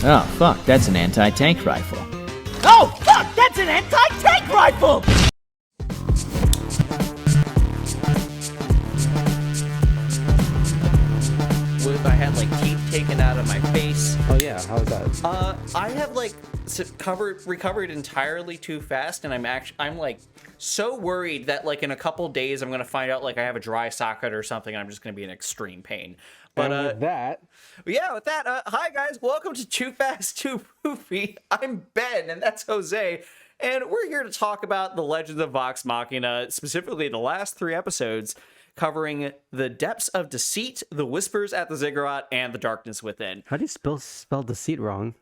Oh, fuck, that's an anti-tank rifle. Oh, fuck! That's an anti-tank rifle! If I had like teeth taken out of my face. Oh yeah, how was that? I have like recovered entirely too fast, and I'm like so worried that like in a couple days I'm gonna find out like I have a dry socket or something, and I'm just gonna be in extreme pain. But and with that, hi guys, welcome to Too Fast, 2Movie. I'm Ben, and that's Jose, and we're here to talk about the Legend of Vox Machina, specifically the last 3 episodes, covering the depths of deceit, the whispers at the Ziggurat, and the darkness within. how do you spell deceit wrong?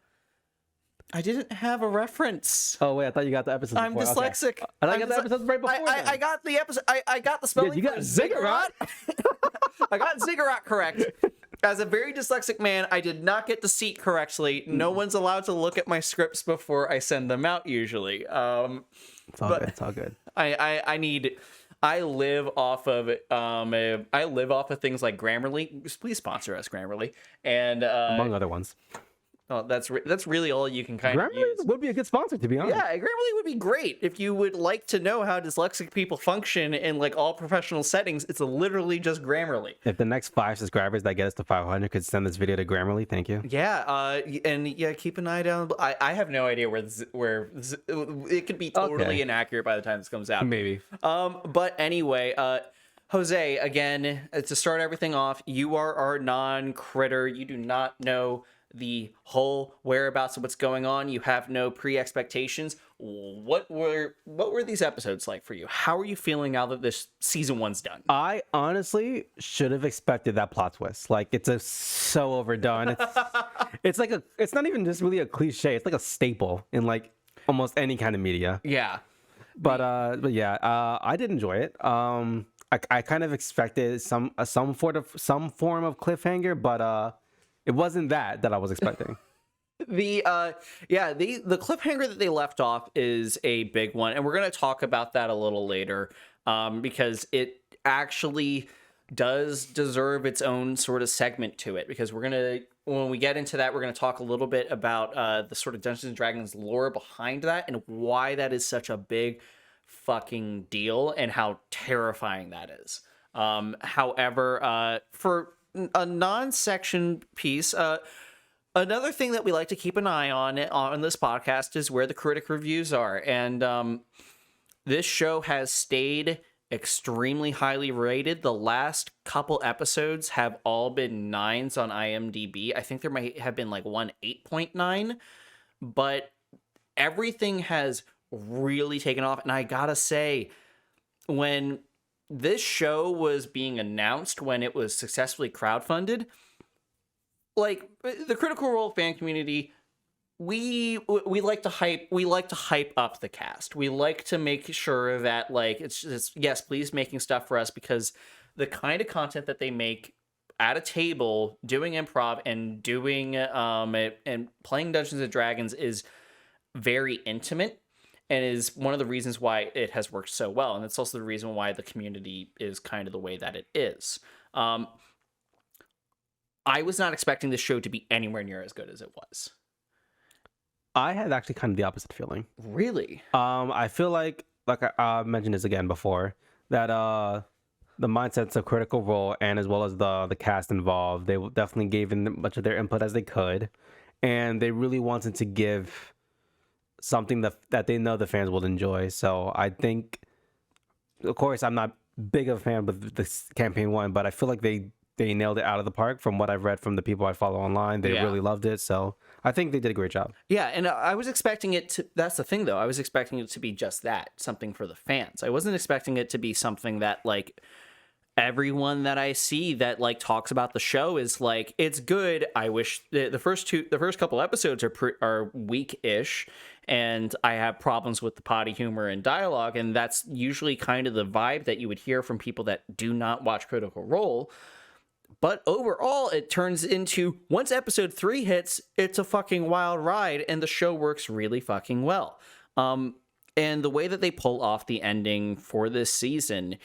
I didn't have a reference. Oh wait, I thought you got the episode. I'm before. dyslexic. Okay. I got the episode right before. I got the episode. I got the spelling. Yeah, you got for Ziggurat. I got Ziggurat correct. As a very dyslexic man, I did not get deceit correctly. No one's allowed to look at my scripts before I send them out. Usually, It's all good. It's all good. I live off of things like Grammarly. Please sponsor us, Grammarly, and Among other ones. oh, that's really all you can kind of Grammarly use. would be a good sponsor, to be honest. Yeah, Grammarly would be great if you would like to know how dyslexic people function in like all professional settings. It's literally just Grammarly. If the next 5 subscribers that get us to 500 could send this video to Grammarly, thank you. Yeah, and yeah, keep an eye down. I have no idea where it could be totally inaccurate by the time this comes out. Maybe. But anyway, Jose, again, to start everything off, you are our non-critter. You do not know the whole whereabouts of what's going on. You have no pre-expectations. What were these episodes like for you? How are you feeling now that this season 1's done? I honestly should have expected that plot twist. Like, it's so overdone. It's like it's not even just really a cliche. It's like a staple in like almost any kind of media. Yeah. But yeah, I did enjoy it. I kind of expected some form of cliffhanger, but it wasn't that I was expecting. The cliffhanger that they left off is a big one, and we're going to talk about that a little later, because it actually does deserve its own sort of segment to it, because when we get into that, we're going to talk a little bit about the sort of Dungeons and Dragons lore behind that and why that is such a big fucking deal and how terrifying that is. However, for a non-section piece, another thing that we like to keep an eye on this podcast is where the critic reviews are, and this show has stayed extremely highly rated. The last couple episodes have all been 9s on IMDb. I think there might have been like one 8.9, but everything has really taken off. And I gotta say, when this show was being announced, when it was successfully crowdfunded, like the Critical Role fan community, we like to hype up the cast. We like to make sure that like it's just, yes, please making stuff for us, because the kind of content that they make at a table doing improv and doing and playing Dungeons and Dragons is very intimate, and is one of the reasons why it has worked so well. And it's also the reason why the community is kind of the way that it is. I was not expecting this show to be anywhere near as good as it was. I had actually kind of the opposite feeling. Really? I feel like I mentioned this again before, that the mindsets of Critical Role and as well as the cast involved, they definitely gave in much of their input as they could, and they really wanted to give something that they know the fans will enjoy. So I think, of course, I'm not big of a fan with this campaign 1, but I feel like they nailed it out of the park. From what I've read from the people I follow online, they really loved it. So I think they did a great job. Yeah, and I was expecting it to... That's the thing, though. I was expecting it to be just that, something for the fans. I wasn't expecting it to be something that, like, everyone that I see that, like, talks about the show is like, it's good. I wish... The first couple episodes are weak-ish, and I have problems with the potty humor and dialogue, and that's usually kind of the vibe that you would hear from people that do not watch Critical Role. But overall, it turns into, once episode 3 hits, it's a fucking wild ride, and the show works really fucking well. And the way that they pull off the ending for this season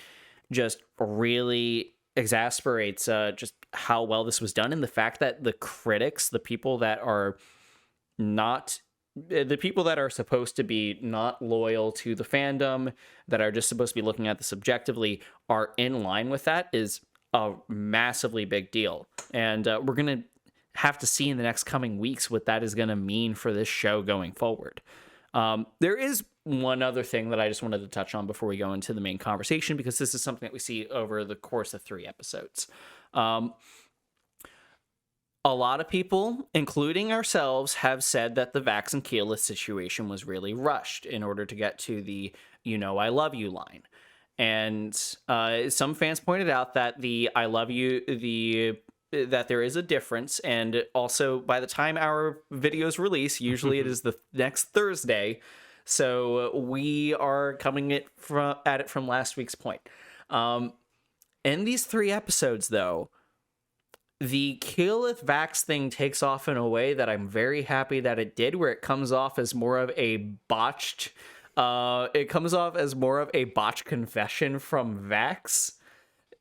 just really exasperates just how well this was done, and the fact that the critics, the people that are not the people that are supposed to be not loyal to the fandom, that are just supposed to be looking at this objectively, are in line with that is a massively big deal. And we're going to have to see in the next coming weeks what that is going to mean for this show going forward. There is one other thing that I just wanted to touch on before we go into the main conversation, because this is something that we see over the course of 3 episodes. A lot of people, including ourselves, have said that the Vax and Keyleth situation was really rushed in order to get to the "you know I love you" line. And some fans pointed out that the "I love you" that there is a difference, and also by the time our videos release, usually it is the next Thursday, so we are coming at it from last week's point. In these 3 episodes, though, the Keyleth Vax thing takes off in a way that I'm very happy that it did, where it comes off as more of a botched confession from Vax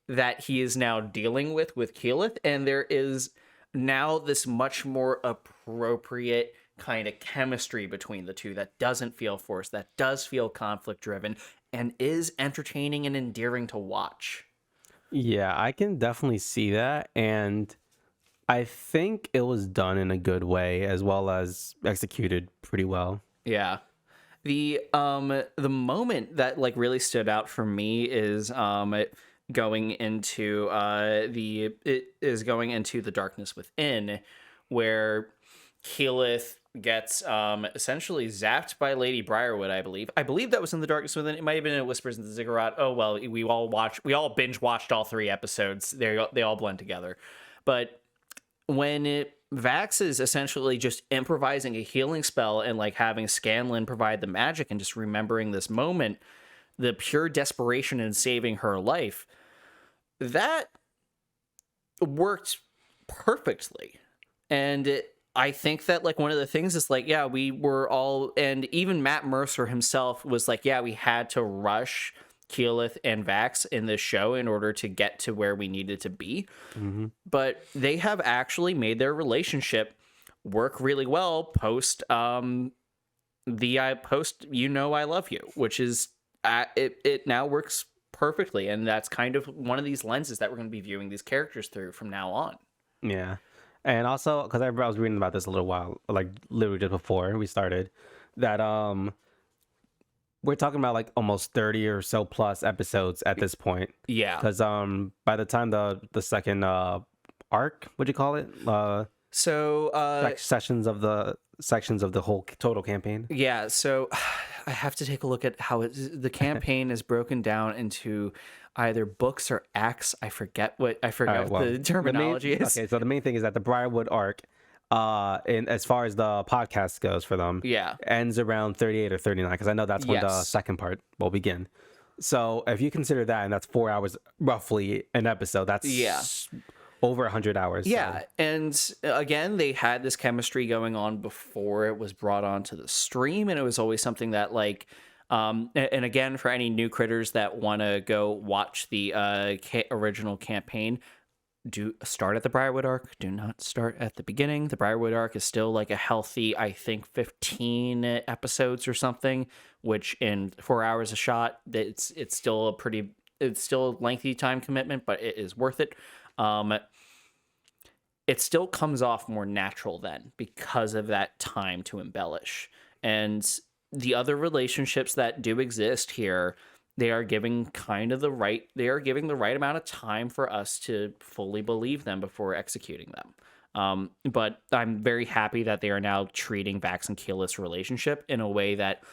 that he is now dealing with Keyleth, and there is now this much more appropriate kind of chemistry between the two that doesn't feel forced, that does feel conflict driven, and is entertaining and endearing to watch. Yeah, I can definitely see that, and I think it was done in a good way as well as executed pretty well. Yeah. The moment that like really stood out for me is going into the darkness within, where Keyleth gets essentially zapped by Lady Briarwood, I believe that was in the darkness within. It might have been in Whispers in the Ziggurat. Oh well, we all binge watched all 3 episodes. They all blend together. But when Vax is essentially just improvising a healing spell and like having Scanlan provide the magic and just remembering this moment, the pure desperation in saving her life, that worked perfectly. And I think that like one of the things is like, yeah, we were all, and even Matt Mercer himself was like, yeah, we had to rush Keyleth and Vax in this show in order to get to where we needed to be. Mm-hmm. But they have actually made their relationship work really well post "you know I love you," which is it now works perfectly, and that's kind of one of these lenses that we're going to be viewing these characters through from now on. Yeah. And also, because I was reading about this a little while, like literally just before we started, that we're talking about like almost 30 or so plus episodes at this point. Yeah. Because by the time the second arc, what'd you call it? Sections of the whole total campaign. Yeah. So I have to take a look at how the campaign is broken down into either books or acts. I forget what the terminology is. Okay, so the main thing is that the Briarwood arc, as far as the podcast goes for them, ends around 38 or 39, because I know that's when the second part will begin. So if you consider that, and that's 4 hours roughly an episode, that's over 100 hours. Yeah, so. And again, they had this chemistry going on before it was brought onto the stream, and it was always something that like. And again, for any new critters that want to go watch the original campaign, do start at the Briarwood arc. Do not start at the beginning. The Briarwood arc is still like a healthy, I think, 15 episodes or something, which in 4 hours a shot, it's still a lengthy time commitment, but it is worth it. It still comes off more natural then because of that time to embellish. And the other relationships that do exist here, they are giving the right amount of time for us to fully believe them before executing them. But I'm very happy that they are now treating Vax and Keyleth's relationship in a way that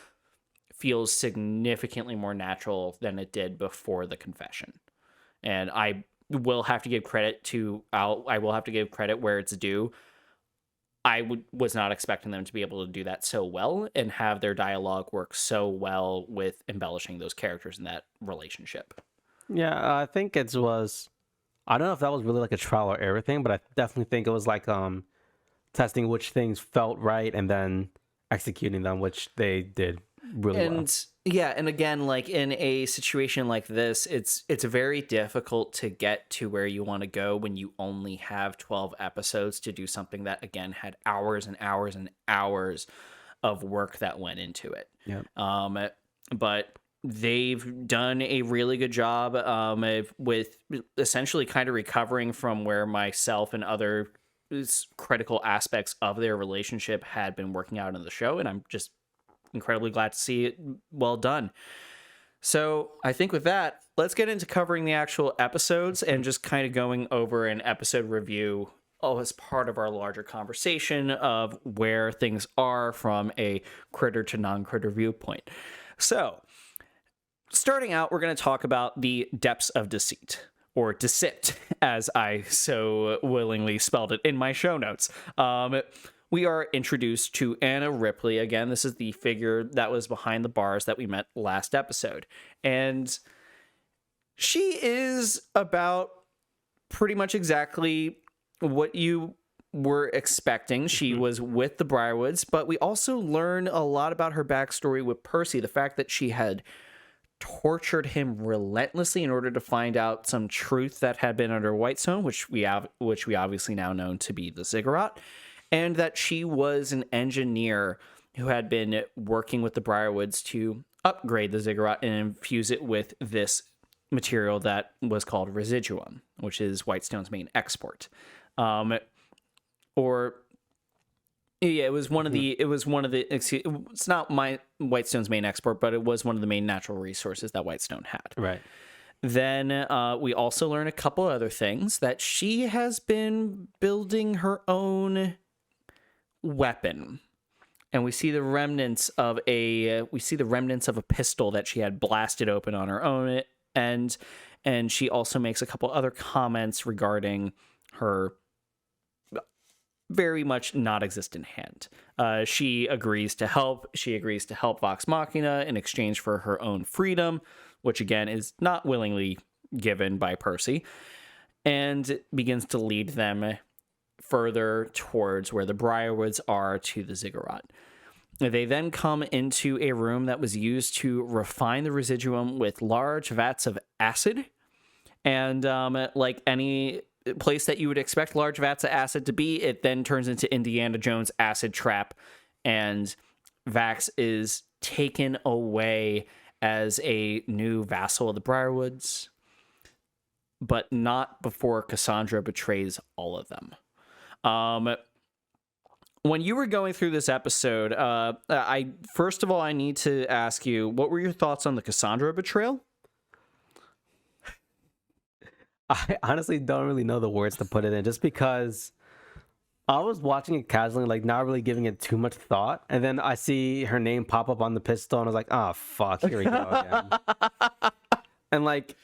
feels significantly more natural than it did before the confession. And I will have to give credit where it's due. I was not expecting them to be able to do that so well and have their dialogue work so well with embellishing those characters in that relationship. Yeah, I think it was. I don't know if that was really like a trial or error thing, but I definitely think it was like testing which things felt right and then executing them, which they did really well. And Yeah, and again, like in a situation like this, it's very difficult to get to where you want to go when you only have 12 episodes to do something that again had hours and hours and hours of work that went into it. Yeah. But they've done a really good job with essentially kind of recovering from where myself and other critical aspects of their relationship had been working out in the show, and I'm just incredibly glad to see it well done. So I think with that, let's get into covering the actual episodes and just kind of going over an episode review as part of our larger conversation of where things are from a critter to non-critter viewpoint. So starting out, we're going to talk about the depths of deceit, or deceit, as I so willingly spelled it in my show notes. We are introduced to Anna Ripley. Again, this is the figure that was behind the bars that we met last episode. And she is about pretty much exactly what you were expecting. She was with the Briarwoods, but we also learn a lot about her backstory with Percy. The fact that she had tortured him relentlessly in order to find out some truth that had been under Whitestone, which we obviously now know to be the Ziggurat. And that she was an engineer who had been working with the Briarwoods to upgrade the Ziggurat and infuse it with this material that was called residuum, which is Whitestone's main export. It was one of the. It's not Whitestone's main export, but it was one of the main natural resources that Whitestone had. Right. Then we also learn a couple other things, that she has been building her own weapon, and we see the remnants of a pistol that she had blasted open on her own, and she also makes a couple other comments regarding her very much not existent hand. She agrees to help Vox Machina in exchange for her own freedom, which again is not willingly given by Percy, and begins to lead them further towards where the Briarwoods are to the Ziggurat. They then come into a room that was used to refine the residuum with large vats of acid. And like any place that you would expect large vats of acid to be, it then turns into Indiana Jones' acid trap, and Vax is taken away as a new vassal of the Briarwoods, but not before Cassandra betrays all of them. When you were going through this episode, I need to ask you, what were your thoughts on the Cassandra betrayal? I honestly don't really know the words to put it in, just because I was watching it casually, like not really giving it too much thought, and then I see her name pop up on the pistol, and I was like, "Oh fuck, here we go again." And like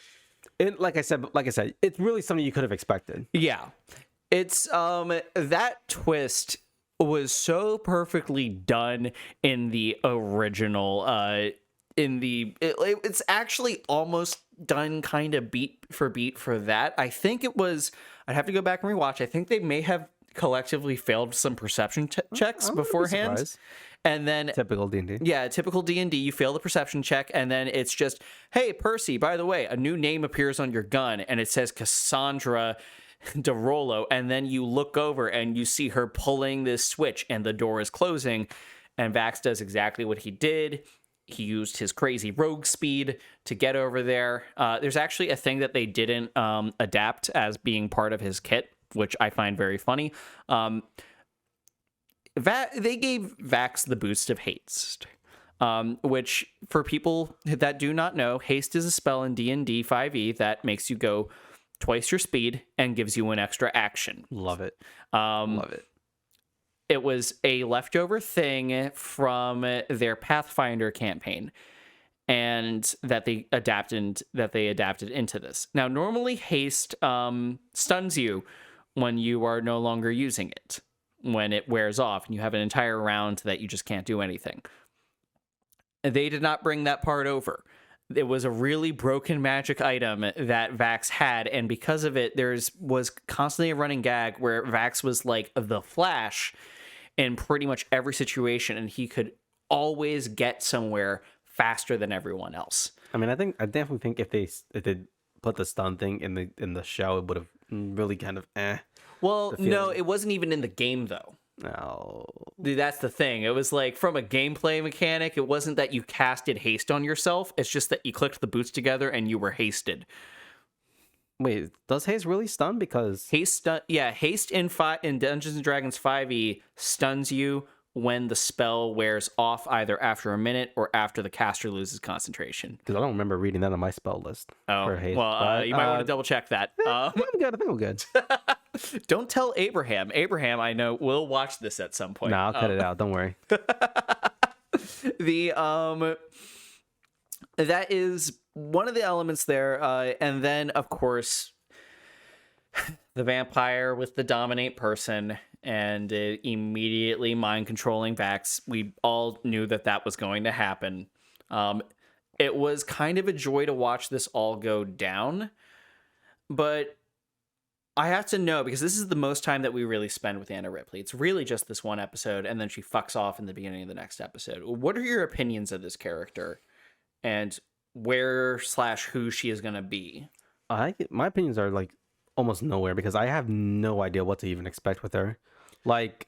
I said, it's really something you could have expected. Yeah, it's that twist was so perfectly done in the original. It's actually almost done kind of beat for that. I think it was. I'd have to go back and rewatch. I think they may have collectively failed some perception checks beforehand, and then typical D&D. Yeah, typical D&D. You fail the perception check, and then it's just, hey Percy, by the way, a new name appears on your gun, and it says Cassandra DeRollo, and then you look over and you see her pulling this switch, and the door is closing, and Vax does exactly what he did. He used his crazy rogue speed to get over there. There's actually a thing that they didn't adapt as being part of his kit, which I find very funny. They gave Vax the boost of haste, which for people that do not know, haste is a spell in D&D 5e that makes you go twice your speed and gives you an extra action. Love it. Love it. It was a leftover thing from their Pathfinder campaign, and that they adapted into this. Now, normally haste stuns you when you are no longer using it, when it wears off and you have an entire round that you just can't do anything. They did not bring that part over. It was a really broken magic item that Vax had, and because of it, was constantly a running gag where Vax was like the Flash in pretty much every situation, and he could always get somewhere faster than everyone else. I mean, I definitely think if they put the stun thing in the show, it would have really kind of Well, the no, feeling. it wasn't even in the game though. No. Dude, that's the thing. It was like from a gameplay mechanic, it wasn't that you casted haste on yourself. It's just that you clicked the boots together and you were hasted. Wait, does haste really stun? Because Haste in Dungeons and Dragons 5e stuns you when the spell wears off, either after a minute or after the caster loses concentration. I don't remember reading that on my spell list for haste. Well, but, you might want to double check that. I'm good. I think I'm good. Don't tell Abraham. Abraham, I know, will watch this at some point. Nah, I'll cut it out. Don't worry. That is one of the elements there, and then of course the vampire with the dominate person and immediately mind controlling Vax. We all knew that was going to happen. It was kind of a joy to watch this all go down, but I have to know, because this is the most time that we really spend with Anna Ripley. It's really just this one episode, and then she fucks off in the beginning of the next episode. What are your opinions of this character and who she is going to be? My opinions are like almost nowhere, because I have no idea what to even expect with her. Like,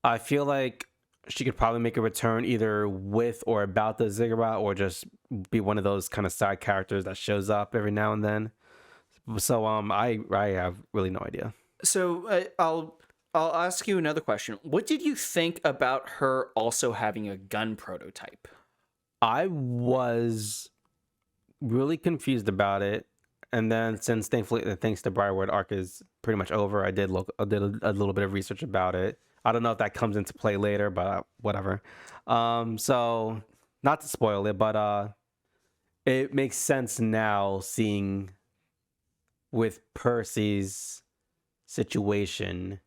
I feel like she could probably make a return either with or about the Ziggurat, or just be one of those kind of side characters that shows up every now and then. So I have really no idea. So I'll ask you another question. What did you think about her also having a gun prototype? I was really confused about it, and then since thanks to Briarwood arc is pretty much over, I did a little bit of research about it. I don't know if that comes into play later, but whatever. So not to spoil it, but it makes sense now, seeing with Percy's situation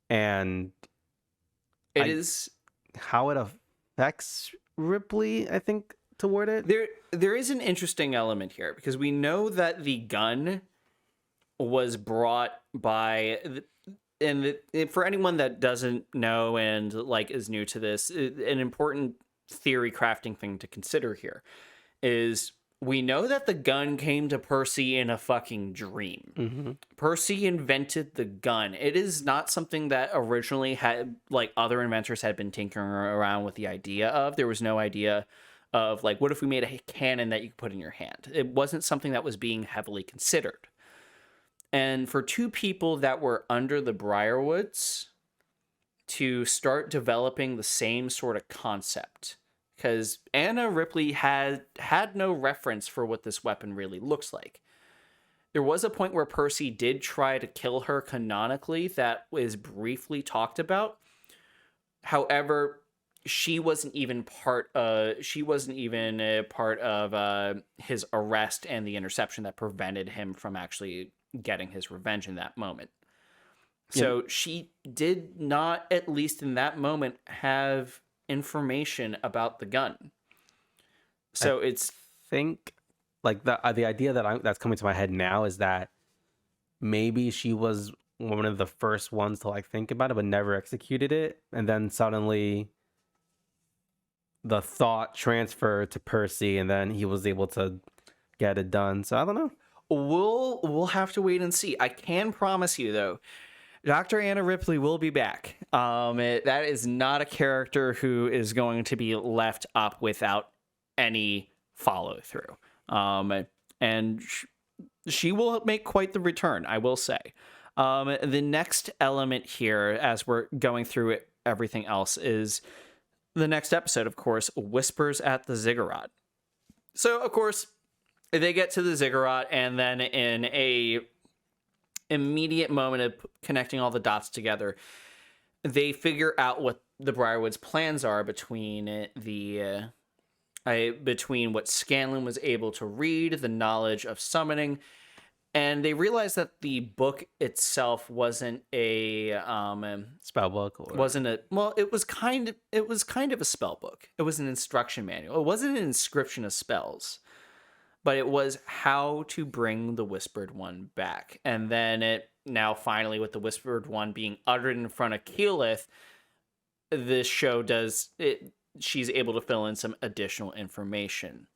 and how it affects Ripley, I think, toward it. There is an interesting element here, because we know that the gun was brought by for anyone that doesn't know and like is new to this, an important theory crafting thing to consider here is we know that the gun came to Percy in a fucking dream. Mm-hmm. Percy invented the gun. It is not something that originally had, like, other inventors had been tinkering around with the idea of. There was no idea of, like, what if we made a cannon that you could put in your hand? It wasn't something that was being heavily considered. And for two people that were under the Briarwoods to start developing the same sort of concept, because Anna Ripley had no reference for what this weapon really looks like. There was a point where Percy did try to kill her canonically that was briefly talked about. However, she wasn't even part of his arrest and the interception that prevented him from actually getting his revenge in that moment. So she did not, at least in that moment, have information about the gun. So I think like the idea that's coming to my head now is that maybe she was one of the first ones to like think about it but never executed it, and then suddenly the thought transferred to Percy and then he was able to get it done. So I don't know. We'll have to wait and see. I can promise you though, Dr. Anna Ripley will be back. That is not a character who is going to be left up without any follow through. And she will make quite the return, I will say. The next element here, as we're going through everything else, is the next episode, of course, Whispers at the Ziggurat. So, of course, they get to the Ziggurat, and then in a immediate moment of connecting all the dots together, they figure out what the Briarwoods' plans are between between what Scanlan was able to read, the knowledge of summoning, and they realize that the book itself wasn't a spell book, or... it was kind of a spell book. It was an instruction manual. It wasn't an inscription of spells, but it was how to bring the Whispered One back. And then now finally with the Whispered One being uttered in front of Keyleth, this show she's able to fill in some additional information.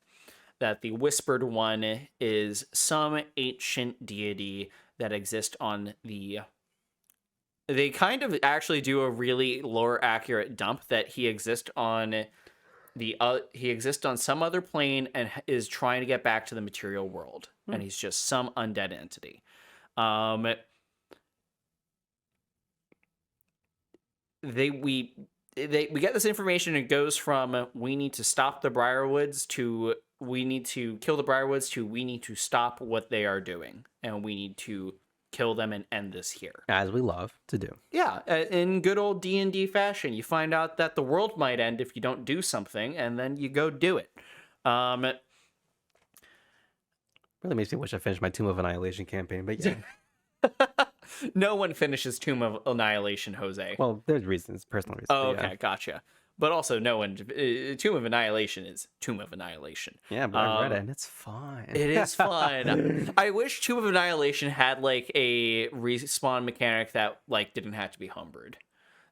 That the Whispered One is some ancient deity that exists on the... They kind of actually do a really lore accurate dump that he exists on he exists on some other plane and is trying to get back to the material world, and he's just some undead entity. We get this information, and it goes from we need to stop the Briarwoods to we need to kill the Briarwoods to we need to stop what they are doing, and we need to kill them and end this here. As we love to do. Yeah, in good old D&D fashion, you find out that the world might end if you don't do something, and then you go do it. Really makes me wish I finished my Tomb of Annihilation campaign, but yeah. No one finishes Tomb of Annihilation, Jose. Well, there's reasons, personal reasons. Oh, okay, gotcha. But also, no one... Tomb of Annihilation is Tomb of Annihilation. Yeah, but I read it, and it's fun. It is fun. I wish Tomb of Annihilation had, like, a respawn mechanic that, like, didn't have to be homebrewed.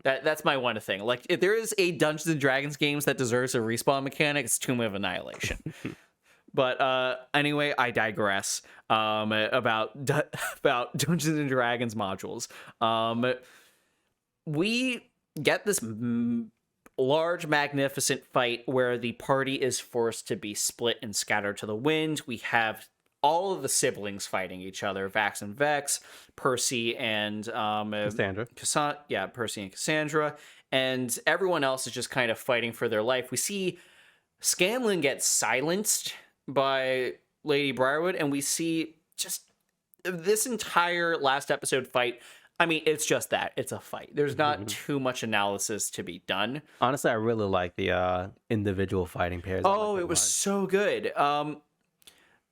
That's my one thing. Like, if there is a Dungeons & Dragons games that deserves a respawn mechanic, it's Tomb of Annihilation. But anyway, I digress about Dungeons & Dragons modules. We get this... large, magnificent fight where the party is forced to be split and scattered to the wind. We have all of the siblings fighting each other, Vax and Vex, Percy and Cassandra. Percy and Cassandra, and everyone else is just kind of fighting for their life. We see Scanlan get silenced by Lady Briarwood, and we see just this entire last episode fight. I mean, it's just that. It's a fight. There's not too much analysis to be done. Honestly, I really like the individual fighting pairs. Oh, it was so good.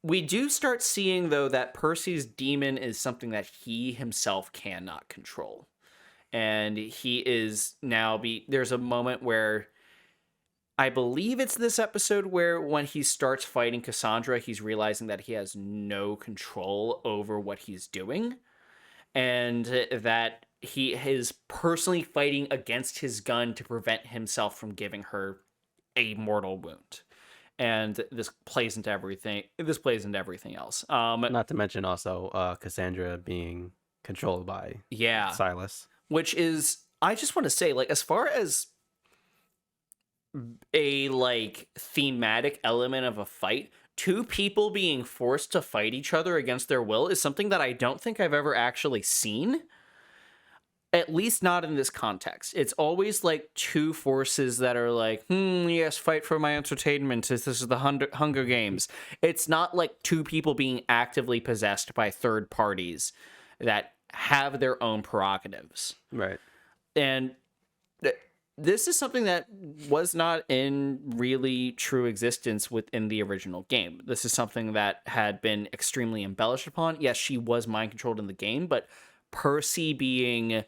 We do start seeing, though, that Percy's demon is something that he himself cannot control. And he is now... There's a moment where... I believe it's this episode where when he starts fighting Cassandra, he's realizing that he has no control over what he's doing. And that he is personally fighting against his gun to prevent himself from giving her a mortal wound. And this plays into everything. This plays into everything else. Not to mention also Cassandra being controlled by Silas. Which is, I just want to say, like, as far as a, like, thematic element of a fight, two people being forced to fight each other against their will is something that I don't think I've ever actually seen. At least not in this context. It's always like two forces that are like, yes, fight for my entertainment. This is the Hunger Games. It's not like two people being actively possessed by third parties that have their own prerogatives. Right. And this is something that was not in really true existence within the original game. This is something that had been extremely embellished upon. Yes, she was mind controlled in the game, but Percy being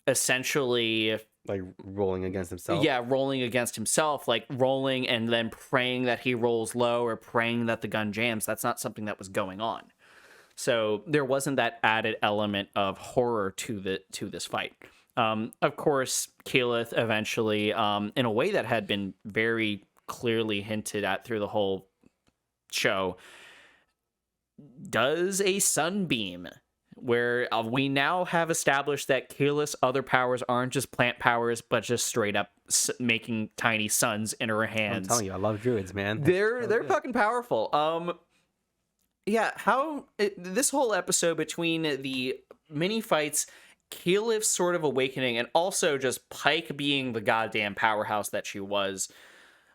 essentially... like rolling against himself. Yeah, rolling against himself, like rolling and then praying that he rolls low or praying that the gun jams. That's not something that was going on. So there wasn't that added element of horror to this fight. Of course, Keyleth eventually, in a way that had been very clearly hinted at through the whole show, does a sunbeam, where we now have established that Keyleth's other powers aren't just plant powers, but just straight up making tiny suns in her hands. I'm telling you, I love druids, man. They're fucking powerful. This whole episode between the mini fights, Keyleth's sort of awakening, and also just Pike being the goddamn powerhouse that she was.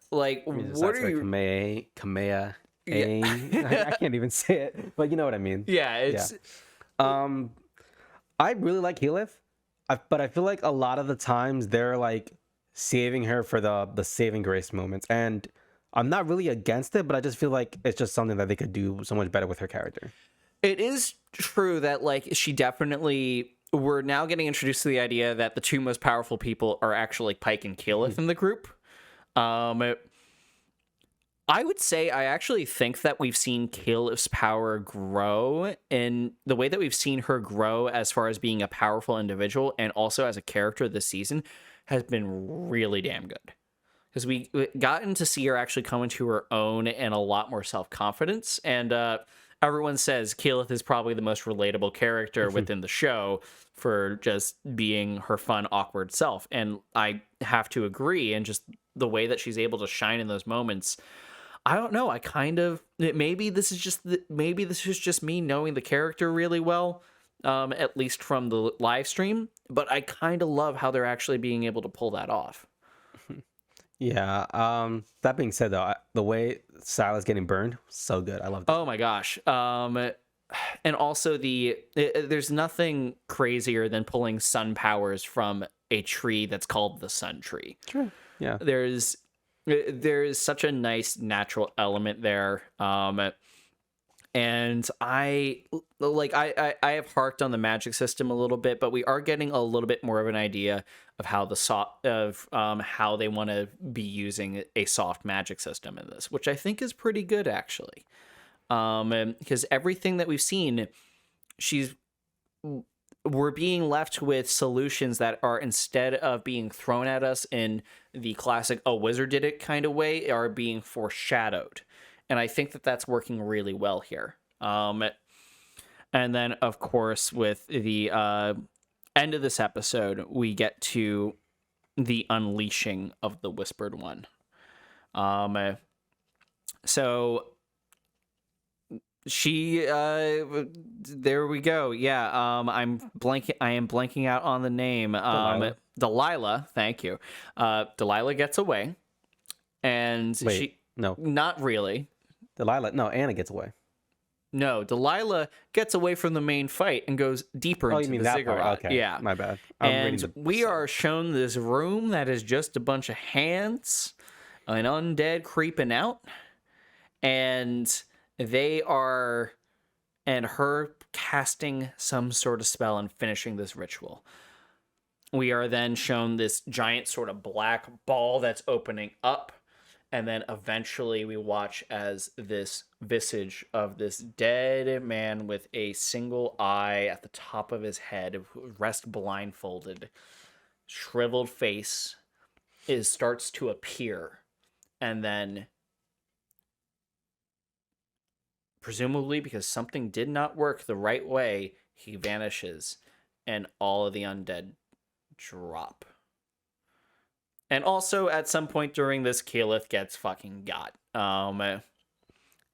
Like, what are you... Kamea. I can't even say it, but you know what I mean. Yeah, it's... Yeah. I really like Keyleth, but I feel like a lot of the times they're like saving her for the saving grace moments, and I'm not really against it, but I just feel like it's just something that they could do so much better with her character. It is true that, like, she definitely... We're now getting introduced to the idea that the two most powerful people are actually Pike and Keyleth in the group. I would say I actually think that we've seen Keyleth's power grow in the way that we've seen her grow as far as being a powerful individual and also as a character this season has been really damn good. because we gotten to see her actually come into her own and a lot more self-confidence. And everyone says Keyleth is probably the most relatable character within the show for just being her fun, awkward self. And I have to agree. And just the way that she's able to shine in those moments, I don't know. I kind of, maybe this is just me knowing the character really well, at least from the live stream. But I kind of love how they're actually being able to pull that off. Yeah. That being said, though, the way Silas getting burned, so good. I love that. Oh my gosh. And also there's nothing crazier than pulling sun powers from a tree that's called the sun tree. True. Yeah. There is such a nice natural element there. And I have harked on the magic system a little bit, but we are getting a little bit more of an idea of how how they want to be using a soft magic system in this, which I think is pretty good actually. Because everything that we've seen, we're being left with solutions that are, instead of being thrown at us in the classic "a wizard did it" kind of way, are being foreshadowed. And I think that that's working really well here. And then, of course, with the end of this episode, we get to the unleashing of the Whispered One. So she, there we go. Yeah. I am blanking out on the name. Delilah. Thank you. Delilah gets away, and not really. Anna gets away. No, Delilah gets away from the main fight and goes deeper into the Ziggurat. Part? Okay, yeah, my bad. And we are shown this room that is just a bunch of hands, an undead creeping out, and her casting some sort of spell and finishing this ritual. We are then shown this giant sort of black ball that's opening up. And then eventually we watch as this visage of this dead man with a single eye at the top of his head, rest blindfolded, shriveled face, starts to appear. And then, presumably because something did not work the right way, he vanishes. And all of the undead drop. And also, at some point during this, Keyleth gets fucking got. And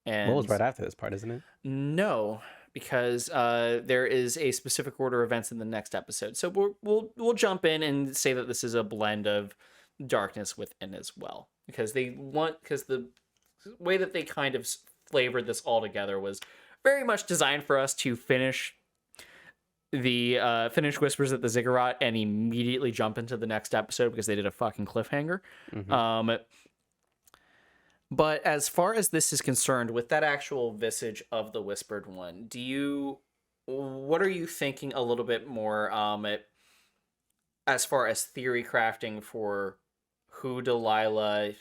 what was right after this part, isn't it? No, because there is a specific order of events in the next episode. So we'll jump in and say that this is a blend of darkness within as well, because the way that they kind of flavored this all together was very much designed for us to finish Whispers at the Ziggurat and immediately jump into the next episode because they did a fucking cliffhanger. Mm-hmm. But as far as this is concerned, with that actual visage of the Whispered One, what are you thinking a little bit more as far as theory crafting for who Delilah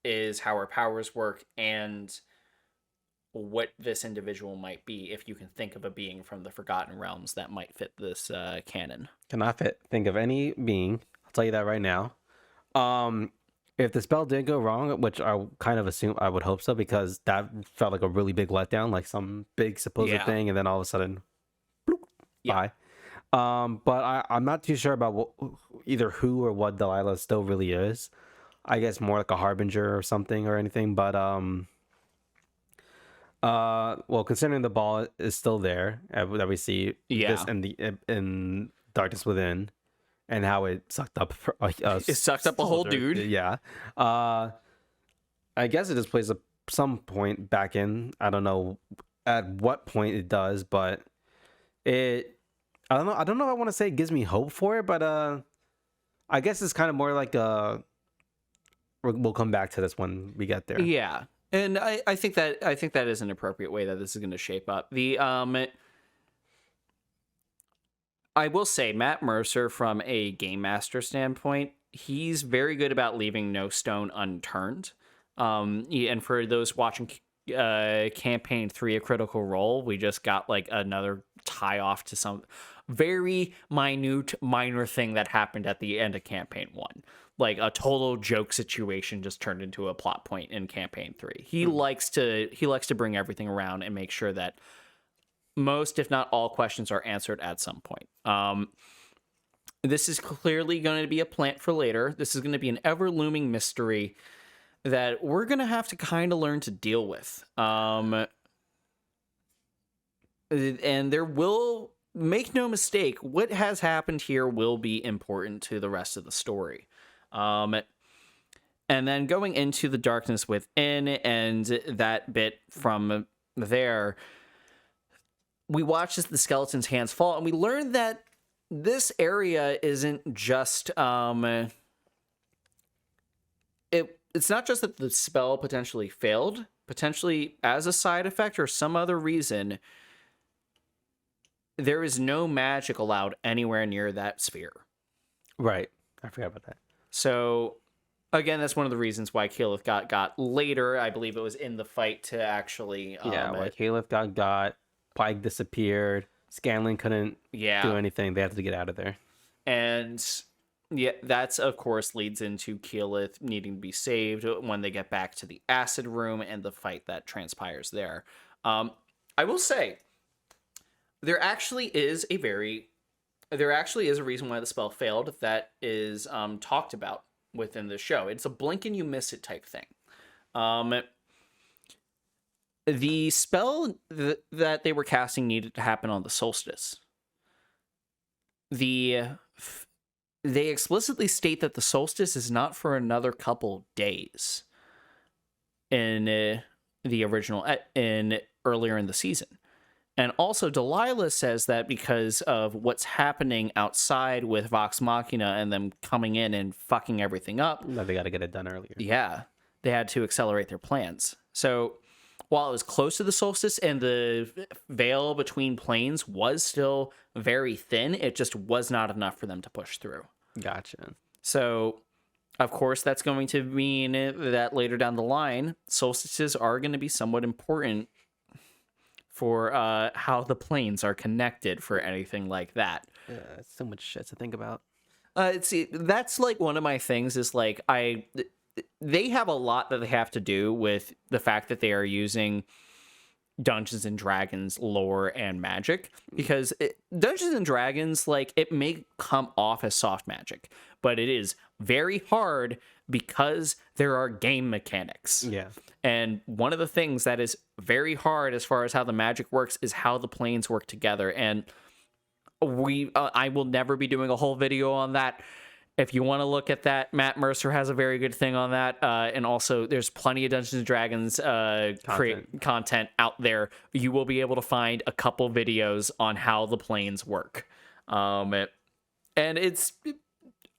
is, how her powers work, and what this individual might be, if you can think of a being from the Forgotten Realms that might fit this canon? Cannot think of any being. I'll tell you that right now. If the spell did go wrong, which I kind of assume, I would hope so, because that felt like a really big letdown, like some big supposed thing, and then all of a sudden, bloop, bye. But I'm not too sure about either who or what Delilah still really is. I guess more like a harbinger or something or anything, but well, considering the ball is still there, that we see this in Darkness Within, and how it sucked up it sucked up a whole dude. Yeah. I guess it just plays some point back in. I don't know at what point it does, but I don't know if I want to say it gives me hope for it, but I guess it's kind of more like we'll come back to this when we get there. Yeah. And I think that is an appropriate way that this is going to shape up. I will say, Matt Mercer, from a game master standpoint, he's very good about leaving no stone unturned. And for those watching Campaign 3, A Critical Role, we just got like another tie off to some very minor thing that happened at the end of campaign 1. Like a total joke situation just turned into a plot point in campaign 3. He likes to bring everything around and make sure that most, if not all, questions are answered at some point. This is clearly going to be a plant for later. This is going to be an ever-looming mystery that we're going to have to kind of learn to deal with. And there will, make no mistake, what has happened here will be important to the rest of the story. And then going into the darkness within and that bit from there, we watch as the skeleton's hands fall, and we learn that this area isn't just it's not just that the spell potentially failed, potentially as a side effect or some other reason, there is no magic allowed anywhere near that sphere. Right. I forgot about that. So again, that's one of the reasons why Caliph got later. I believe it was in the fight to actually like Caliph got Pike disappeared. Scanlan couldn't do anything. They had to get out of there. And yeah, that's of course leads into Keyleth needing to be saved when they get back to the acid room and the fight that transpires there. I will say there actually is a reason why the spell failed that is talked about within the show. It's a blink and you miss it type thing. The spell that they were casting needed to happen on the solstice. They explicitly state that the solstice is not for another couple days in the original, earlier in the season. And also Delilah says that because of what's happening outside with Vox Machina and them coming in and fucking everything up. No, they got to get it done earlier. Yeah. They had to accelerate their plans. So while it was close to the solstice and the veil between planes was still very thin, it just was not enough for them to push through. Gotcha. So, of course, that's going to mean that later down the line, solstices are going to be somewhat important for how the planes are connected for anything like that. So much shit to think about. See, that's like one of my things is like they have a lot that they have to do with the fact that they are using Dungeons and Dragons lore and magic, because Dungeons and Dragons, like, it may come off as soft magic, but it is very hard because there are game mechanics. Yeah. And one of the things that is very hard as far as how the magic works is how the planes work together. And I will never be doing a whole video on that. If you want to look at that, Matt Mercer has a very good thing on that. And also, there's plenty of Dungeons & Dragons content out there. You will be able to find a couple videos on how the planes work. And it's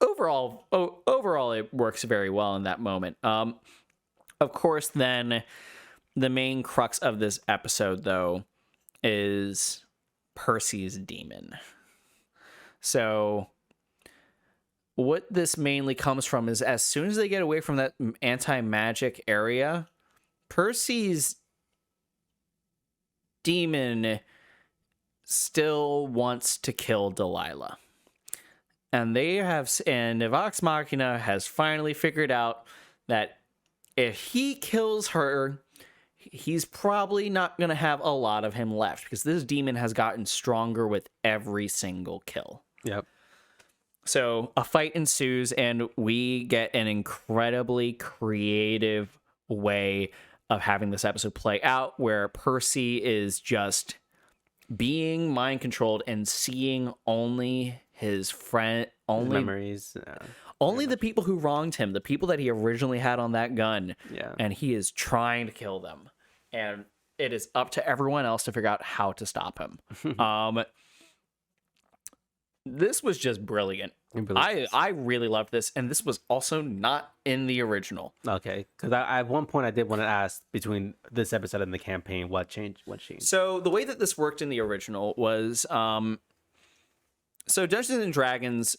overall, it works very well in that moment. Of course, then the main crux of this episode, though, is Percy's demon. So what this mainly comes from is as soon as they get away from that anti-magic area, Percy's demon still wants to kill Delilah. And Vox Machina has finally figured out that if he kills her, he's probably not going to have a lot of him left, because this demon has gotten stronger with every single kill. Yep. So a fight ensues, and we get an incredibly creative way of having this episode play out, where Percy is just being mind controlled and seeing only his memories, only the people who wronged him, the people that he originally had on that gun. Yeah. And he is trying to kill them, and it is up to everyone else to figure out how to stop him. This was just brilliant. I really loved this, and this was also not in the original. Okay, because at one point I did want to ask, between this episode and the campaign, what changed? So the way that this worked in the original was, so Dungeons and Dragons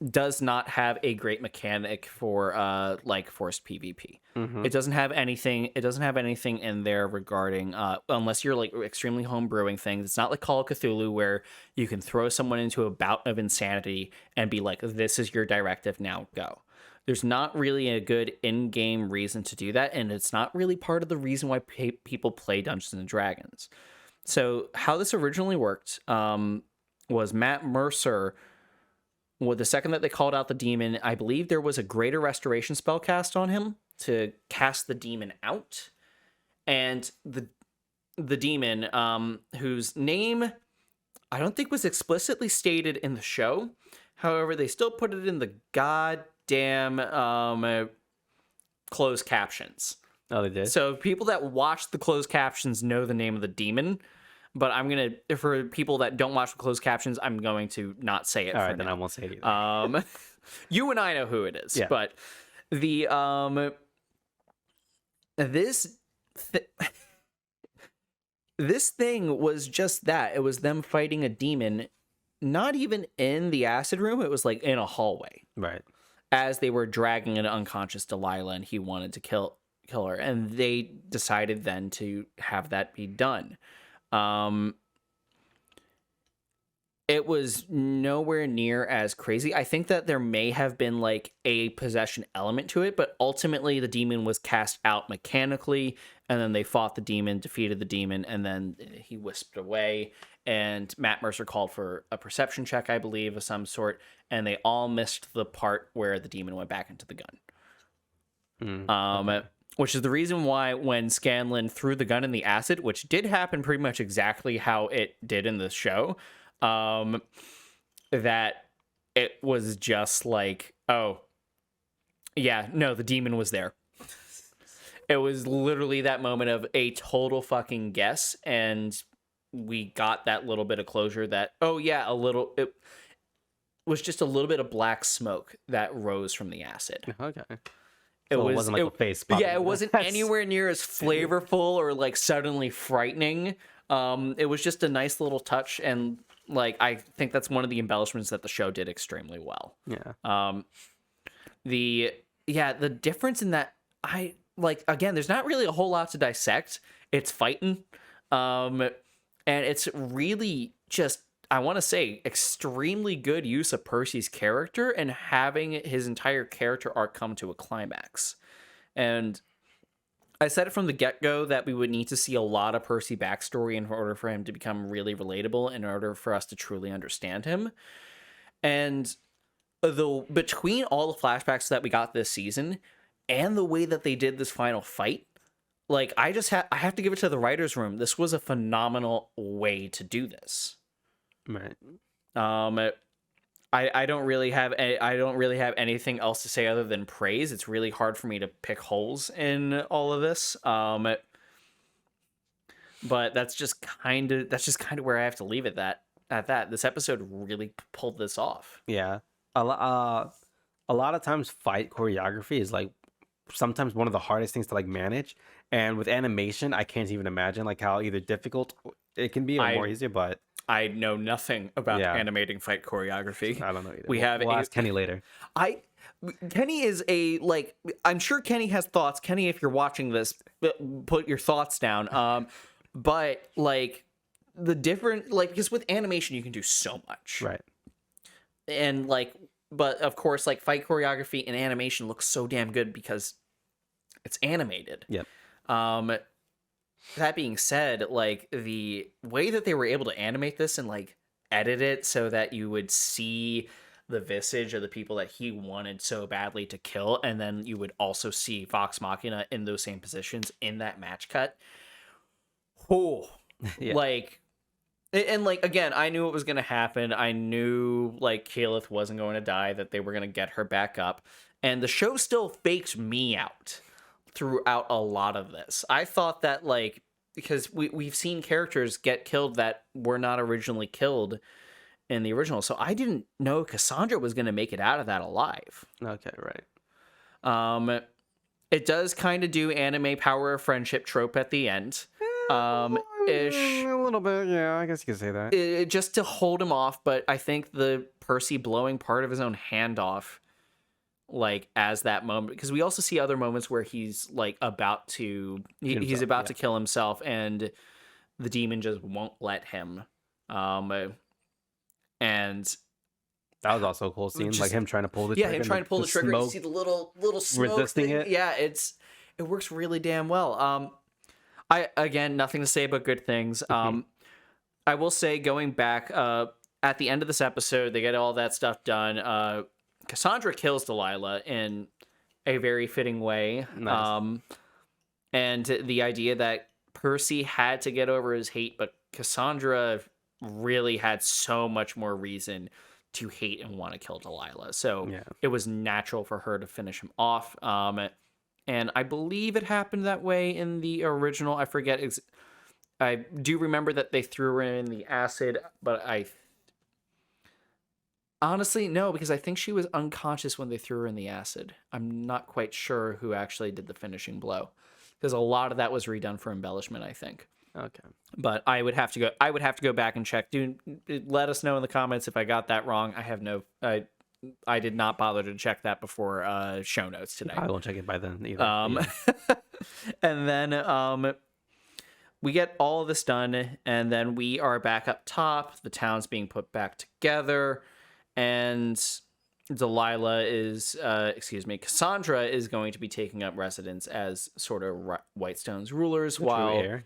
does not have a great mechanic for like forced PvP. It doesn't have anything. It doesn't have anything in there regarding unless you're like extremely homebrewing things. It's not like Call of Cthulhu where you can throw someone into a bout of insanity and be like, "This is your directive, now go." There's not really a good in-game reason to do that, and it's not really part of the reason why people play Dungeons and Dragons. So how this originally worked was Matt Mercer. Well, the second that they called out the demon, I believe there was a greater restoration spell cast on him to cast the demon out. And the demon, whose name I don't think was explicitly stated in the show. However, they still put it in the goddamn closed captions. Oh, they did? So people that watch the closed captions know the name of the demon. But I'm going to, for people that don't watch the closed captions, I'm going to not say it. All for right, then now. I won't say it either. You and I know who it is. Yeah. But the, this thing was just that. It was them fighting a demon, not even in the acid room. It was like in a hallway. Right. As they were dragging an unconscious Delilah and he wanted to kill her. And they decided then to have that be done. It was nowhere near as crazy. I think that there may have been like a possession element to it, but ultimately the demon was cast out mechanically, and then they fought the demon, defeated the demon, and then he whisked away. And Matt Mercer called for a perception check, I believe, of some sort, and they all missed the part where the demon went back into the gun. Okay. Which is the reason why when Scanlan threw the gun in the acid, which did happen pretty much exactly how it did in the show, that it was just like, oh, yeah, no, the demon was there. It was literally that moment of a total fucking guess, and we got that little bit of closure that, oh yeah, it was just a little bit of black smoke that rose from the acid. Okay. It wasn't like a face popping. Yeah, it wasn't anywhere near as flavorful or like suddenly frightening. It was just a nice little touch, and like I think that's one of the embellishments that the show did extremely well. Yeah. The difference in that, I like, again, there's not really a whole lot to dissect. It's fighting, and it's really just, I want to say, extremely good use of Percy's character and having his entire character arc come to a climax. And I said it from the get-go that we would need to see a lot of Percy backstory in order for him to become really relatable, in order for us to truly understand him. And between all the flashbacks that we got this season and the way that they did this final fight, like, I have to give it to the writers' room. This was a phenomenal way to do this. Right. I don't really have anything else to say other than praise. It's really hard for me to pick holes in all of this. But that's just kind of where I have to leave it at that. This episode really pulled this off. Yeah. A lot of times fight choreography is like sometimes one of the hardest things to like manage. And with animation, I can't even imagine like how either difficult it can be or more easier, but I know nothing about animating fight choreography. I don't know either. We'll ask Kenny later. Kenny is I'm sure Kenny has thoughts. Kenny, if you're watching this, put your thoughts down. But like the different, like, because with animation you can do so much. Right. And like, but of course, like, fight choreography and animation looks so damn good because it's animated. Yep. That being said, like, the way that they were able to animate this and like edit it so that you would see the visage of the people that he wanted so badly to kill, and then you would also see Vox Machina in those same positions in that match cut. Oh, Yeah. like, and like, again, I knew what was going to happen. I knew like Caliph wasn't going to die, that they were going to get her back up, and the show still faked me out throughout a lot of this. I thought that, like, because we've seen characters get killed that were not originally killed in the original, so I didn't know Cassandra was going to make it out of that alive. Okay, right. It does kind of do anime power of friendship trope at the end. Ish. A little bit, yeah, I guess you could say that. Just to hold him off, but I think the Percy blowing part of his own hand off, like, as that moment, because we also see other moments where he's like about to he's about to kill himself, and the demon just won't let him. And that was also a cool scene, like him trying to pull the trigger. Yeah, him trying to pull the trigger. You see the little smoke resisting thing. it. Yeah, it works really damn well. Again, nothing to say but good things. I will say, going back, at the end of this episode, they get all that stuff done. Cassandra kills Delilah in a very fitting way. Nice. And the idea that Percy had to get over his hate, but Cassandra really had so much more reason to hate and want to kill Delilah. So it was natural for her to finish him off. And I believe it happened that way in the original. I forget. I do remember that they threw her in the acid, but honestly, no, because I think she was unconscious when they threw her in the acid. I'm not quite sure who actually did the finishing blow, because a lot of that was redone for embellishment, I think. Okay. But I would have to go back and check. Dude, let us know in the comments if I got that wrong. I did not bother to check that before show notes today. I won't check it by then either. And then we get all of this done, and then we are back up top. The town's being put back together, and Cassandra is going to be taking up residence as sort of Whitestone's rulers, while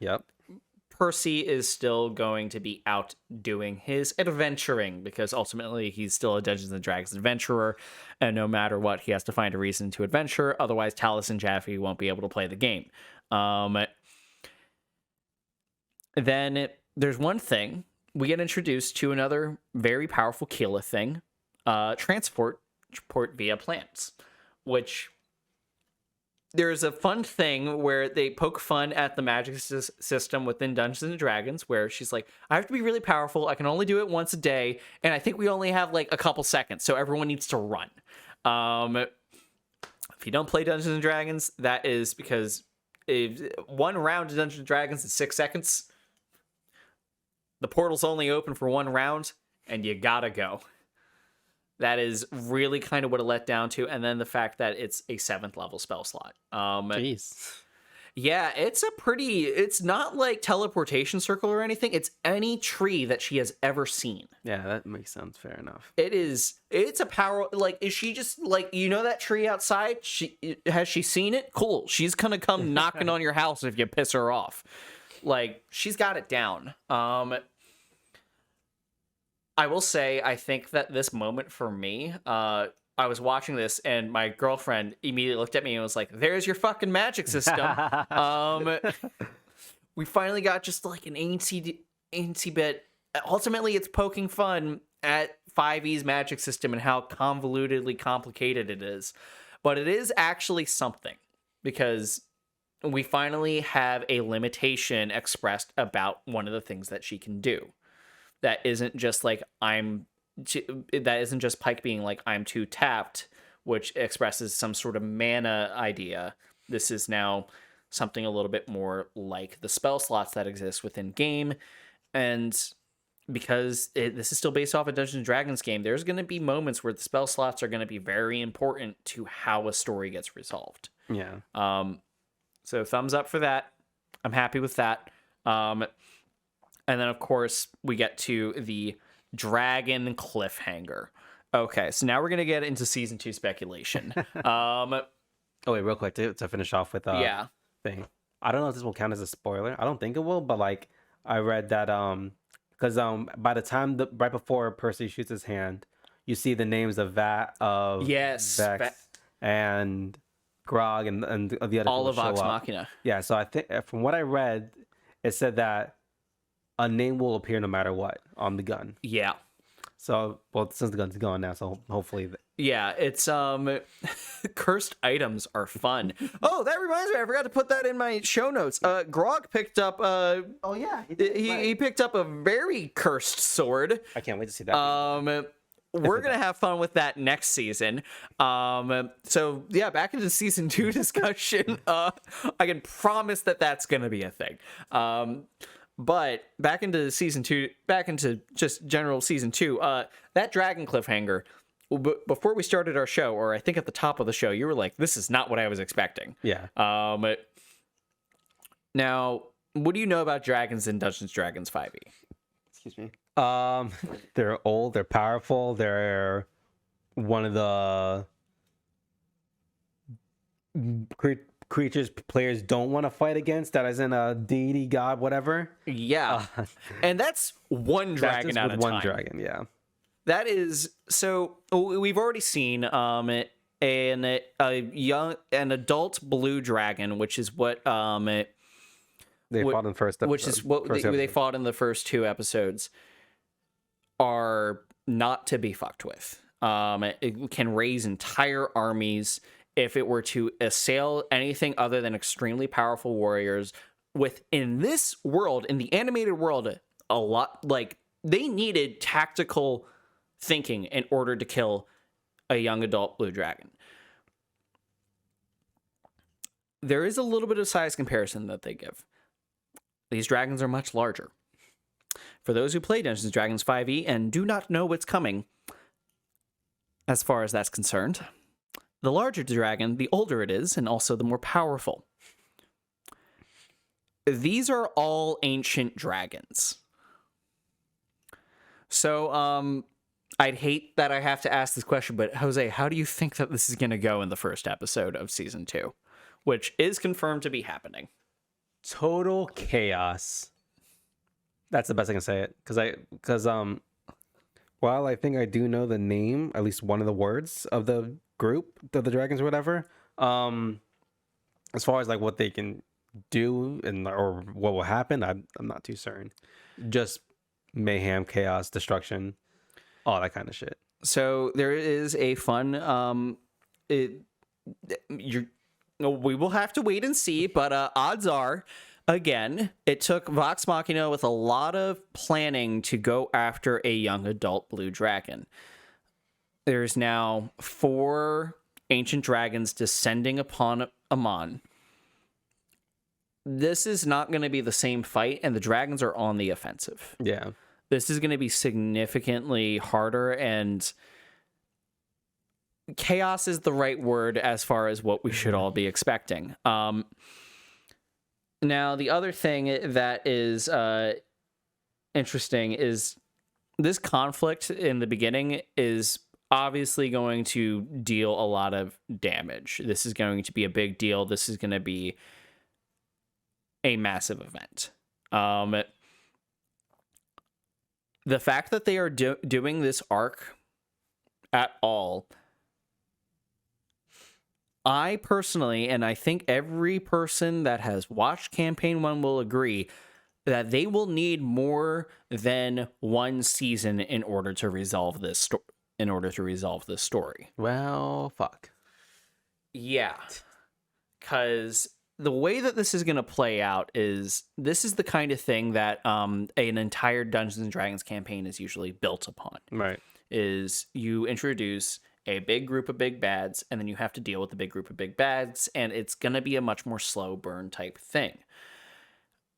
Percy is still going to be out doing his adventuring, because ultimately he's still a Dungeons and Dragons adventurer, and no matter what, he has to find a reason to adventure. Otherwise, Talus and Jaffe won't be able to play the game. Then there's one thing. We get introduced to another very powerful Keela thing, transport via plants, which there's a fun thing where they poke fun at the magic system within Dungeons and Dragons, where she's like, I have to be really powerful. I can only do it once a day. And I think we only have like a couple seconds, so everyone needs to run. If you don't play Dungeons and Dragons, that is because one round of Dungeons and Dragons is 6 seconds. The portal's only open for one round, and you gotta go. That is really kind of what it let down to. And then the fact that it's a 7th level spell slot. Jeez. Yeah, it's not like teleportation circle or anything. It's any tree that she has ever seen. Yeah, that makes sense. Fair enough. It's a power, like, is she just, like, you know that tree outside? Has she seen it? Cool. She's gonna come knocking on your house if you piss her off. Like, she's got it down. I will say, I think that this moment for me, I was watching this and my girlfriend immediately looked at me and was like, there's your fucking magic system. We finally got just like an antsy bit. Ultimately, it's poking fun at 5e's magic system and how convolutedly complicated it is. But it is actually something, because we finally have a limitation expressed about one of the things that she can do. That isn't just like that isn't just Pike being like, I'm too tapped, which expresses some sort of mana idea. This is now something a little bit more like the spell slots that exist within game. And because this is still based off a Dungeons and Dragons game, there's going to be moments where the spell slots are going to be very important to how a story gets resolved. Yeah. So thumbs up for that. I'm happy with that. And then, of course, we get to the dragon cliffhanger. Okay, so now we're going to get into Season 2 speculation. Oh, wait, real quick, to finish off with thing. I don't know if this will count as a spoiler. I don't think it will, but, like, I read that, because by the time, right before Percy shoots his hand, you see the names of Vex, and Grog, and the other all of Vox show up. Machina. Yeah, so I think, from what I read, it said that a name will appear no matter what on the gun. Yeah. So, well, since the gun's gone now, so hopefully... Yeah, it's, cursed items are fun. Oh, that reminds me, I forgot to put that in my show notes. Grog picked up, oh, yeah. He picked up a very cursed sword. I can't wait to see that. We're going to have fun with that next season. So, yeah, back into Season 2 discussion. I can promise that that's going to be a thing. But back into season 2, back into just general season 2, that dragon cliffhanger, before we started our show, or I think at the top of the show, you were like, this is not what I was expecting. Yeah. Now, what do you know about dragons in Dungeons & Dragons 5e? Excuse me. They're old, they're powerful, they're one of the creatures players don't want to fight against, that isn't a deity, god, whatever. Yeah. And that's one dragon just at with a time. one dragon, yeah. That is, so we've already seen an adult blue dragon, which is what they fought in the first episode. Which is what they fought in the first 2 episodes, are not to be fucked with. It can raise entire armies if it were to assail anything other than extremely powerful warriors. Within this world, in the animated world, a lot, like, they needed tactical thinking in order to kill a young adult blue dragon. There is a little bit of size comparison that they give. These dragons are much larger. For those who play Dungeons & Dragons 5e and do not know what's coming, as far as that's concerned, the larger the dragon, the older it is, and also the more powerful. These are all ancient dragons. So, I'd hate that I have to ask this question, but Jose, how do you think that this is going to go in the first episode of season 2, which is confirmed to be happening? Total chaos. That's the best I can say it, because while I think I do know the name, at least one of the words of the group of the dragons or whatever, as far as like what they can do and or what will happen, I'm not too certain. Just mayhem, chaos, destruction, all that kind of shit. So there is a fun we will have to wait and see, but odds are, again, it took Vox Machina with a lot of planning to go after a young adult blue dragon. There's now 4 ancient dragons descending upon Amon. This is not going to be the same fight, and the dragons are on the offensive. Yeah. This is going to be significantly harder, and chaos is the right word as far as what we should all be expecting. Now, the other thing that is interesting is this conflict in the beginning is obviously going to deal a lot of damage. This is going to be a big deal. This is going to be a massive event. The fact that they are doing this arc at all, I personally, and I think every person that has watched Campaign 1 will agree, that they will need more than 1 season in order to resolve this story. Well, fuck. Yeah. Because the way that this is going to play out is, this is the kind of thing that an entire Dungeons & Dragons campaign is usually built upon. Right. Is you introduce a big group of big bads, and then you have to deal with the big group of big bads, and it's going to be a much more slow burn type thing.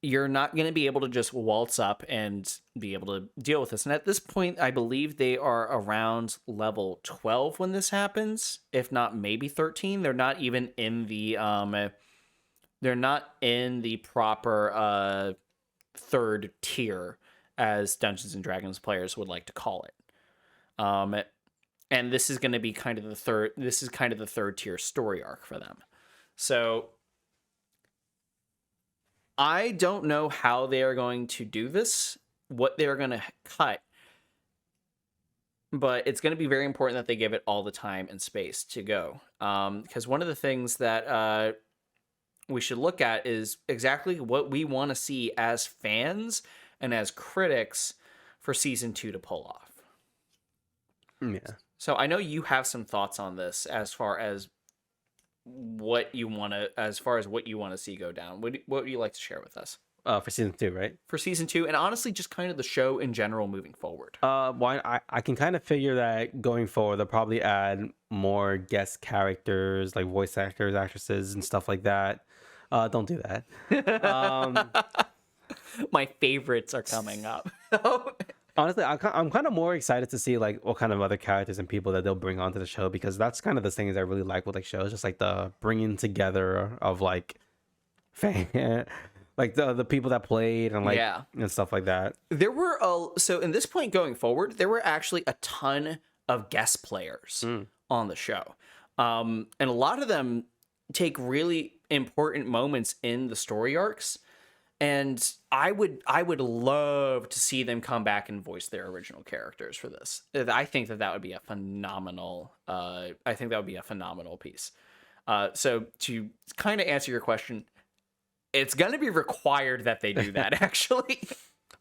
You're not going to be able to just waltz up and be able to deal with this. And at this point, I believe they are around level 12 when this happens, if not maybe 13. They're not even in the proper 3rd tier, as Dungeons and Dragons players would like to call it. And this is going to be kind of the 3rd tier story arc for them. So I don't know how they are going to do this, what they're going to cut, but it's going to be very important that they give it all the time and space to go. Because one of the things that we should look at is exactly what we want to see as fans and as critics for season 2 to pull off. Yeah. So I know you have some thoughts on this as far as what you want to see go down. What would you like to share with us? For season 2, right? For season 2, and honestly, just kind of the show in general moving forward. I can kind of figure that going forward, they'll probably add more guest characters, like voice actors, actresses, and stuff like that. Don't do that. My favorites are coming up. Honestly, I'm kind of more excited to see like what kind of other characters and people that they'll bring onto the show, because that's kind of the things I really like with like shows, just like the bringing together of like fan, like the people that played and like and stuff like that. There were so in this point going forward, there were actually a ton of guest players on the show, and a lot of them take really important moments in the story arcs. And I would love to see them come back and voice their original characters for this. I think that would be a phenomenal. I think that would be a phenomenal piece. So to kind of answer your question, it's going to be required that they do that. Actually.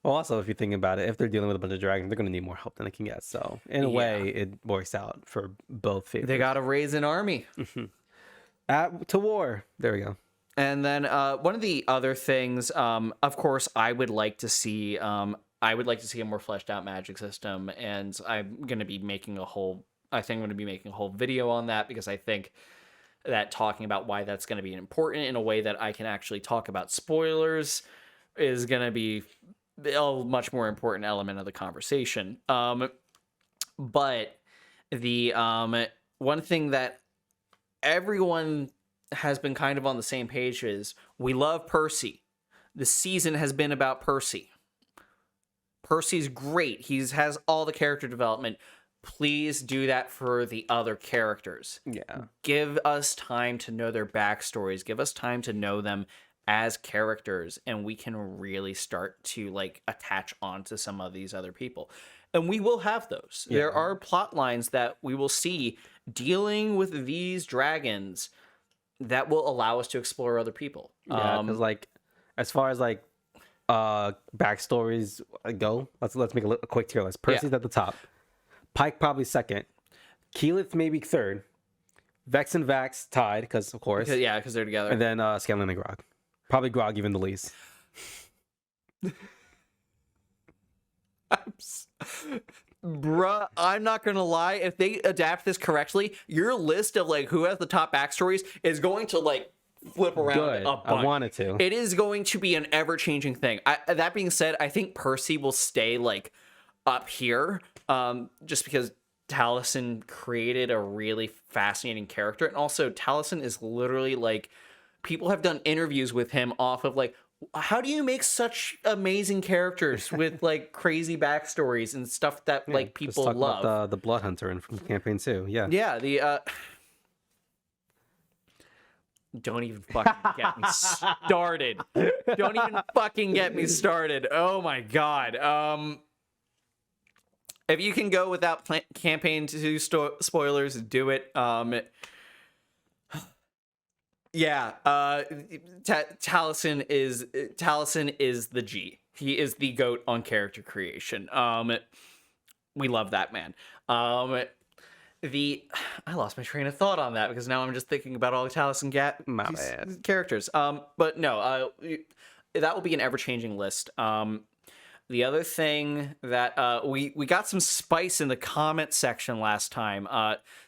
Well, also, if you think about it, if they're dealing with a bunch of dragons, they're going to need more help than they can get. So in a way, it works out for both favorites. They got to raise an army. To war. There we go. And then one of the other things, of course, I would like to see a more fleshed out magic system, and I'm going to be making a whole video on that, because I think that talking about why that's going to be important in a way that I can actually talk about spoilers is going to be a much more important element of the conversation. But the one thing that everyone has been kind of on the same page is, we love Percy. The season has been about Percy. Percy's great. He has all the character development. Please do that for the other characters. Yeah. Give us time to know their backstories. Give us time to know them as characters, and we can really start to like attach onto some of these other people. And we will have those. Yeah. There are plot lines that we will see dealing with these dragons that will allow us to explore other people. Yeah, because like, as far as like backstories go, let's make a quick tier list. Percy's at the top. Pike probably second. Keyleth maybe third. Vex and Vax tied, because of course. Because they're together. And then Scanlan and Grog. Probably Grog even the least. Bruh, I'm not gonna lie, if they adapt this correctly, your list of like who has the top backstories is going to like flip around. Good. A bunch. I want it to. It is going to be an ever-changing thing. That being said, I think Percy will stay like up here, just because Taliesin created a really fascinating character, and also Taliesin is literally like, people have done interviews with him off of like, how do you make such amazing characters with like crazy backstories and stuff that like people talk love? About the Blood Hunter from campaign 2. Yeah. The don't even fucking get me started. Don't even fucking get me started. Oh my god. If you can go without campaign 2 spoilers, do it. Yeah, Taliesin is the G. He is the GOAT on character creation. We love that man. I lost my train of thought on that, because now I'm just thinking about all the Taliesin characters. But no, that will be an ever-changing list. The other thing that we got some spice in the comment section last time.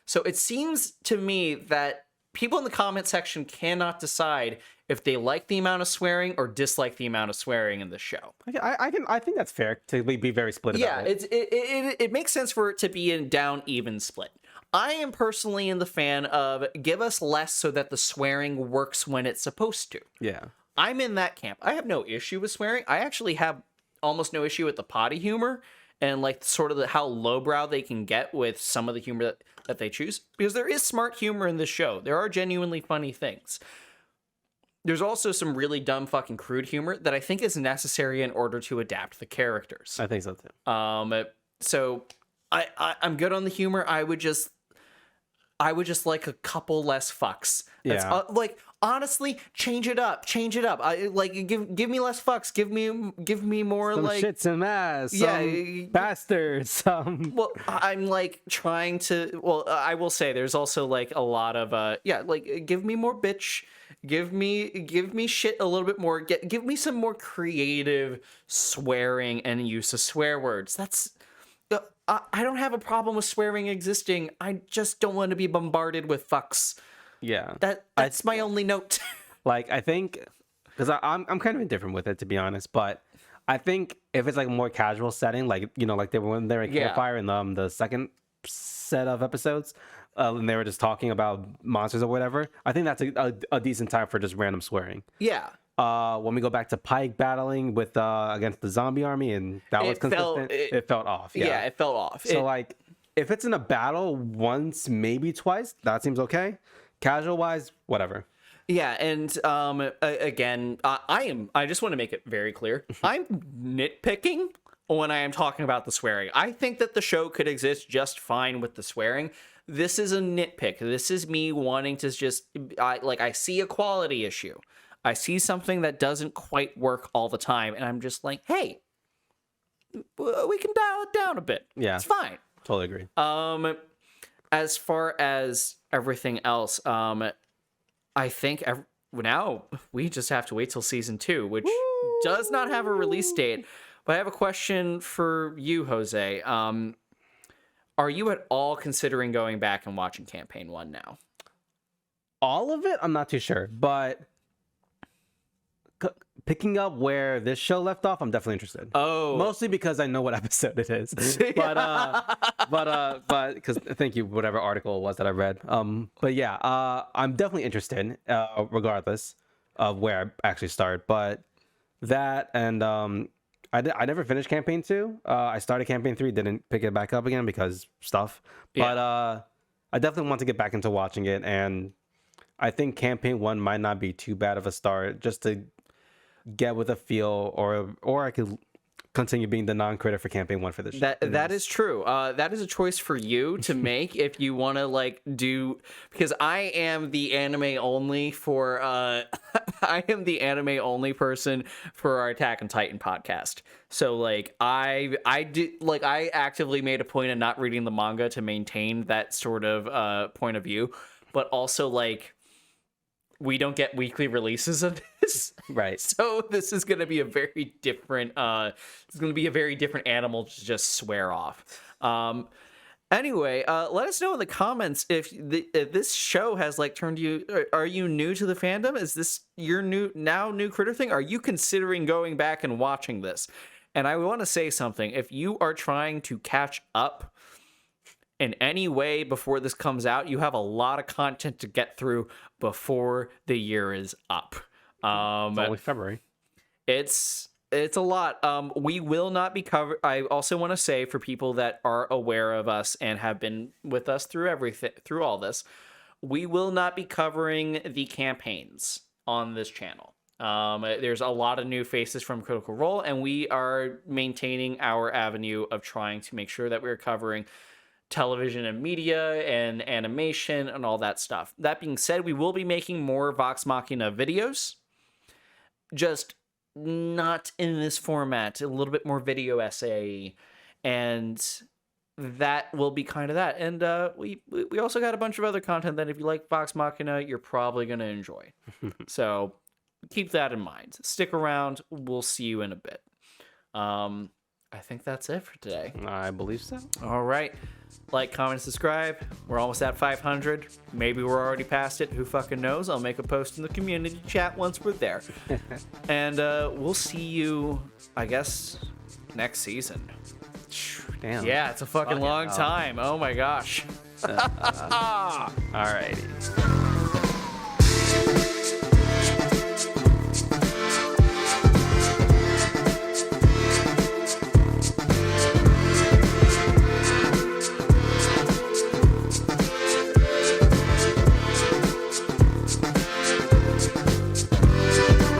So it seems to me that people in the comment section cannot decide if they like the amount of swearing or dislike the amount of swearing in the show. I think that's fair to be very split about it. It makes sense for it to be a down even split. I am personally in the fan of give us less so that the swearing works when it's supposed to. Yeah. I'm in that camp. I have no issue with swearing. I actually have almost no issue with the potty humor and like sort of how lowbrow they can get with some of the humor that they choose, because there is smart humor in this show. There are genuinely funny things. There's also some really dumb fucking crude humor that I think is necessary in order to adapt the characters. I think so too. So I'm good on the humor. I would just like a couple less fucks. That's, like, honestly, change it up. Give me less fucks. Give me more some like shits and ass. Some bastards. Well, I'm like trying to. Well, I will say there's also like a lot of like give me more bitch. Give me shit a little bit more. Give me some more creative swearing and use of swear words. That's. I don't have a problem with swearing existing. I just don't want to be bombarded with fucks. Yeah. That's my only note. Like, I think, because I'm kind of indifferent with it, to be honest, but I think if it's like a more casual setting, like like they were when they're at Yeah. Campfire in the second set of episodes, and they were just talking about monsters or whatever. I think that's a decent time for just random swearing. Yeah. When we go back to Pike battling with against the zombie army, and that was consistent, it felt off. Yeah, it felt off. So like, if it's in a battle once, maybe twice, that seems okay. Casual wise, whatever. Yeah, and again, I just want to make it very clear. I'm nitpicking when I am talking about the swearing. I think that the show could exist just fine with the swearing. This is a nitpick. This is me wanting to just I see a quality issue. I see something that doesn't quite work all the time, and I'm just like, hey, we can dial it down a bit. Yeah, it's fine. Totally agree. As far as everything else, I think now we just have to wait till season 2, which does not have a release date. But I have a question for you, Jose. Are you at all considering going back and watching campaign 1 now? All of it, I'm not too sure, but picking up where this show left off, I'm definitely interested. Oh, mostly because I know what episode it is. but because thank you, whatever article it was that I read. But yeah, I'm definitely interested, regardless of where I actually start. But that and I never finished campaign 2. I started campaign 3, didn't pick it back up again because stuff. Yeah. But I definitely want to get back into watching it, and I think campaign 1 might not be too bad of a start, just to get with a feel, or I could continue being the non-critic for campaign 1 for this. That is true. That is a choice for you to make if you want to do, because I am the anime only for I am the anime only person for our Attack on Titan podcast. So I actively made a point of not reading the manga to maintain that sort of point of view, but also we don't get weekly releases of this. Right. So this is going to be a very different it's going to be a very different animal to just swear off. Anyway, let us know in the comments if this show has turned you. Are you new to the fandom? Is this your new critter thing? Are you considering going back and watching this? And I want to say something. If you are trying to catch up in any way before this comes out, you have a lot of content to get through before the year is up. It's only February. It's a lot. We will not be covered. I also want to say, for people that are aware of us and have been with us through all this, we will not be covering the campaigns on this channel. There's a lot of new faces from Critical Role, and we are maintaining our avenue of trying to make sure that we're covering television and media and animation and all that stuff. That being said, we will be making more Vox Machina videos, just not in this format, a little bit more video essay, and that will be kind of that. And we also got a bunch of other content that if you like Vox Machina, you're probably going to enjoy. So keep that in mind. Stick around. We'll see you in a bit. I think that's it for today. I believe so. All right. Like, comment, subscribe. We're almost at 500. Maybe we're already past it. Who fucking knows? I'll make a post in the community chat once we're there. And we'll see you, I guess, next season. Damn. Yeah, it's a fucking long time. Oh my gosh. All righty.